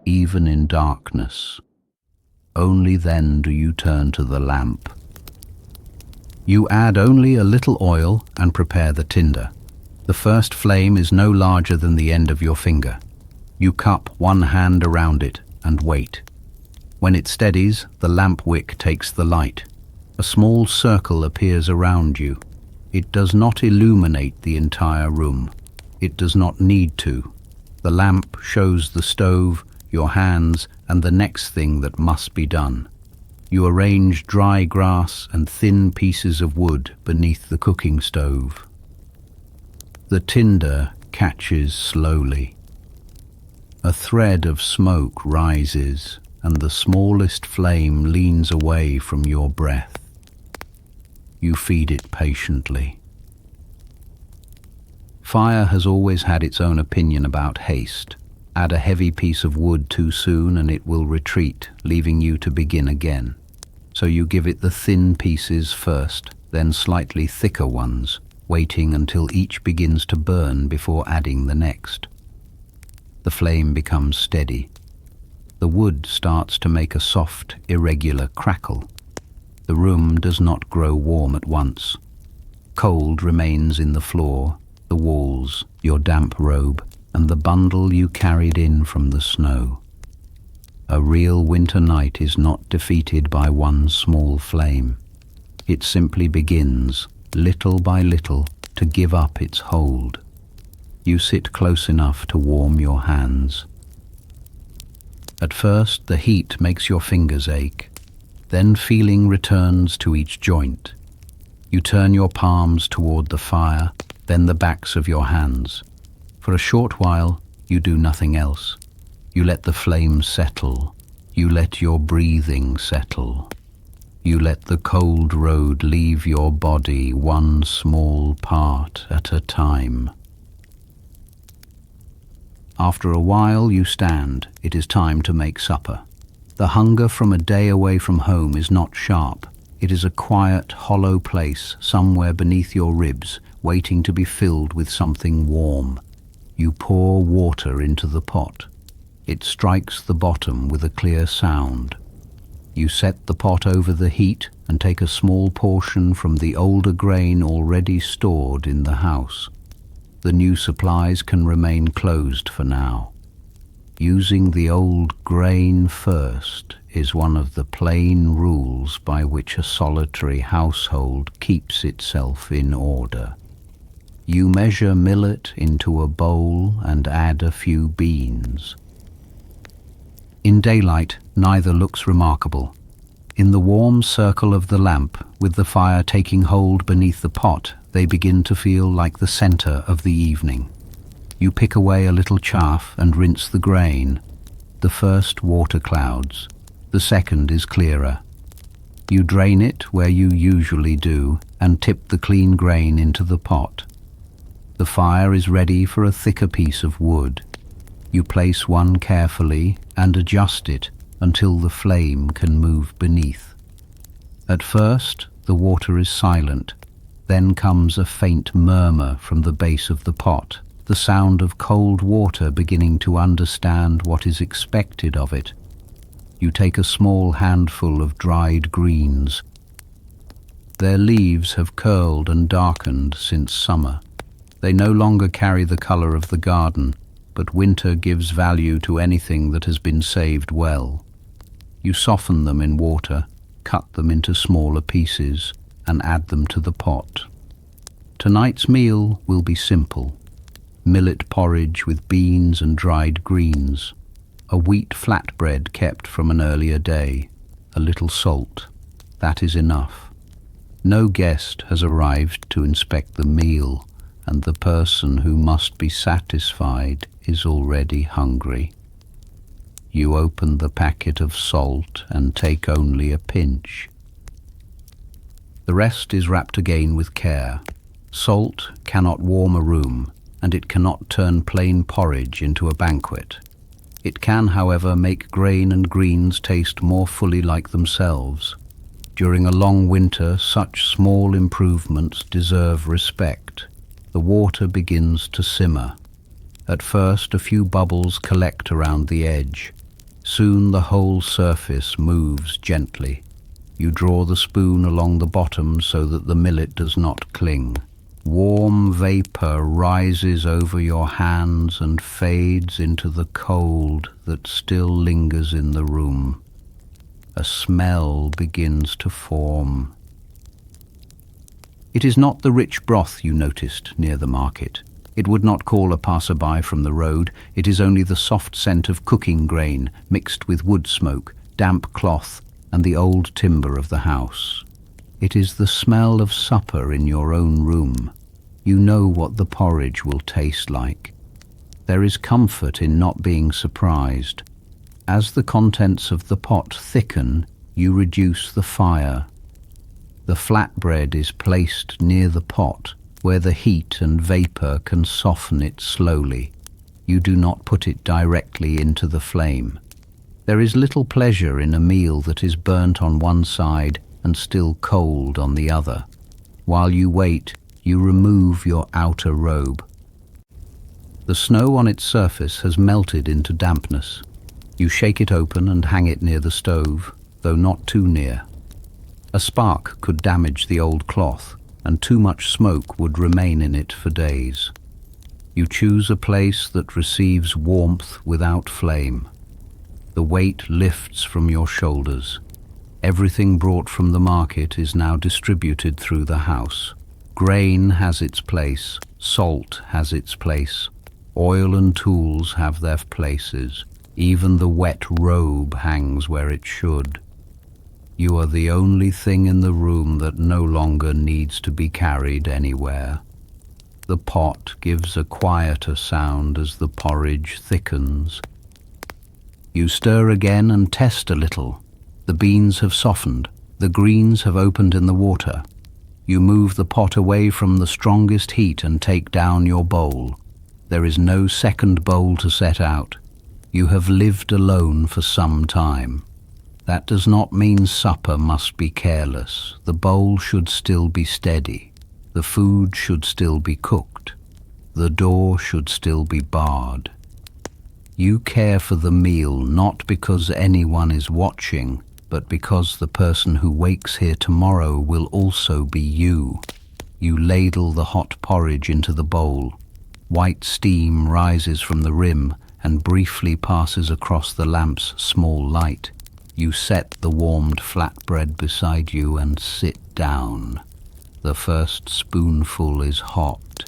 even in darkness. Only then do you turn to the lamp. You add only a little oil and prepare the tinder. The first flame is no larger than the end of your finger. You cup one hand around it and wait. When it steadies, the lamp wick takes the light. A small circle appears around you. It does not illuminate the entire room. It does not need to. The lamp shows the stove, your hands, and the next thing that must be done. You arrange dry grass and thin pieces of wood beneath the cooking stove. The tinder catches slowly. A thread of smoke rises, and the smallest flame leans away from your breath. You feed it patiently. Fire has always had its own opinion about haste. Add a heavy piece of wood too soon and it will retreat, leaving you to begin again. So you give it the thin pieces first, then slightly thicker ones, waiting until each begins to burn before adding the next. The flame becomes steady. The wood starts to make a soft, irregular crackle. The room does not grow warm at once. Cold remains in the floor, the walls, your damp robe, and the bundle you carried in from the snow. A real winter night is not defeated by one small flame. It simply begins, little by little, to give up its hold. You sit close enough to warm your hands. At first, the heat makes your fingers ache. Then feeling returns to each joint. You turn your palms toward the fire, then the backs of your hands. For a short while, you do nothing else. You let the flame settle. You let your breathing settle. You let the cold road leave your body one small part at a time. After a while, you stand. It is time to make supper. The hunger from a day away from home is not sharp. It is a quiet, hollow place somewhere beneath your ribs, waiting to be filled with something warm. You pour water into the pot. It strikes the bottom with a clear sound. You set the pot over the heat and take a small portion from the older grain already stored in the house. The new supplies can remain closed for now. Using the old grain first is one of the plain rules by which a solitary household keeps itself in order. You measure millet into a bowl and add a few beans. In daylight, neither looks remarkable. In the warm circle of the lamp, with the fire taking hold beneath the pot, they begin to feel like the center of the evening. You pick away a little chaff and rinse the grain. The first water clouds. The second is clearer. You drain it where you usually do and tip the clean grain into the pot. The fire is ready for a thicker piece of wood. You place one carefully and adjust it until the flame can move beneath. At first, the water is silent. Then comes a faint murmur from the base of the pot, the sound of cold water beginning to understand what is expected of it. You take a small handful of dried greens. Their leaves have curled and darkened since summer. They no longer carry the color of the garden, but winter gives value to anything that has been saved well. You soften them in water, cut them into smaller pieces, and add them to the pot. Tonight's meal will be simple. Millet porridge with beans and dried greens, a wheat flatbread kept from an earlier day, a little salt. That is enough. No guest has arrived to inspect the meal, and the person who must be satisfied is already hungry. You open the packet of salt and take only a pinch. The rest is wrapped again with care. Salt cannot warm a room, and it cannot turn plain porridge into a banquet. It can, however, make grain and greens taste more fully like themselves. During a long winter, such small improvements deserve respect. The water begins to simmer. At first, a few bubbles collect around the edge. Soon the whole surface moves gently. You draw the spoon along the bottom so that the millet does not cling. Warm vapor rises over your hands and fades into the cold that still lingers in the room. A smell begins to form. It is not the rich broth you noticed near the market. It would not call a passerby from the road. It is only the soft scent of cooking grain mixed with wood smoke, damp cloth, and the old timber of the house. It is the smell of supper in your own room. You know what the porridge will taste like. There is comfort in not being surprised. As the contents of the pot thicken, you reduce the fire. The flatbread is placed near the pot, where the heat and vapor can soften it slowly. You do not put it directly into the flame. There is little pleasure in a meal that is burnt on one side and still cold on the other. While you wait, you remove your outer robe. The snow on its surface has melted into dampness. You shake it open and hang it near the stove, though not too near. A spark could damage the old cloth, and too much smoke would remain in it for days. You choose a place that receives warmth without flame. The weight lifts from your shoulders. Everything brought from the market is now distributed through the house. Grain has its place, salt has its place, oil and tools have their places. Even the wet robe hangs where it should. You are the only thing in the room that no longer needs to be carried anywhere. The pot gives a quieter sound as the porridge thickens. You stir again and test a little. The beans have softened. The greens have opened in the water. You move the pot away from the strongest heat and take down your bowl. There is no second bowl to set out. You have lived alone for some time. That does not mean supper must be careless. The bowl should still be steady. The food should still be cooked. The door should still be barred. You care for the meal not because anyone is watching, but because the person who wakes here tomorrow will also be you. You ladle the hot porridge into the bowl. White steam rises from the rim and briefly passes across the lamp's small light. You set the warmed flatbread beside you and sit down. The first spoonful is hot.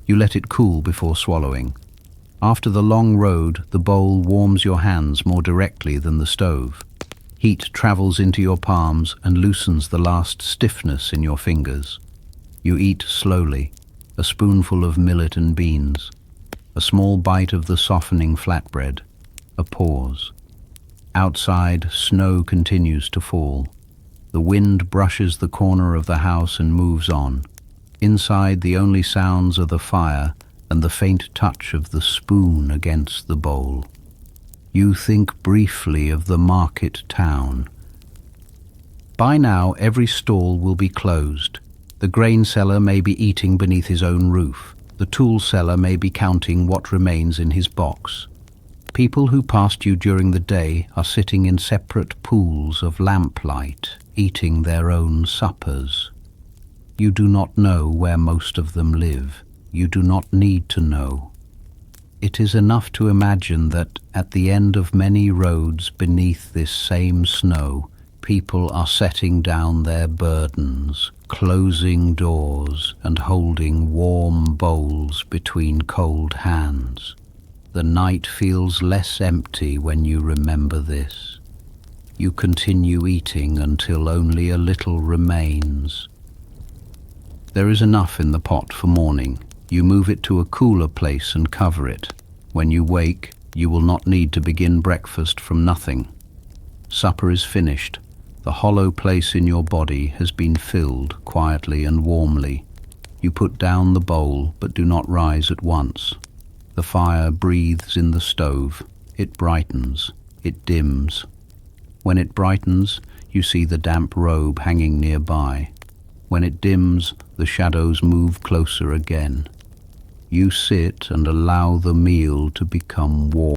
You let it cool before swallowing. After the long road, the bowl warms your hands more directly than the stove. Heat travels into your palms and loosens the last stiffness in your fingers. You eat slowly, a spoonful of millet and beans, a small bite of the softening flatbread, a pause. Outside, snow continues to fall. The wind brushes the corner of the house and moves on. Inside, the only sounds are the fire and the faint touch of the spoon against the bowl. You think briefly of the market town. By now, every stall will be closed. The grain seller may be eating beneath his own roof. The tool seller may be counting what remains in his box. People who passed you during the day are sitting in separate pools of lamplight, eating their own suppers. You do not know where most of them live. You do not need to know. It is enough to imagine that at the end of many roads beneath this same snow, people are setting down their burdens, closing doors and holding warm bowls between cold hands. The night feels less empty when you remember this. You continue eating until only a little remains. There is enough in the pot for morning. You move it to a cooler place and cover it. When you wake, you will not need to begin breakfast from nothing. Supper is finished. The hollow place in your body has been filled quietly and warmly. You put down the bowl, but do not rise at once. The fire breathes in the stove. It brightens. It dims. When it brightens, you see the damp robe hanging nearby. When it dims, the shadows move closer again. You sit and allow the meal to become warm.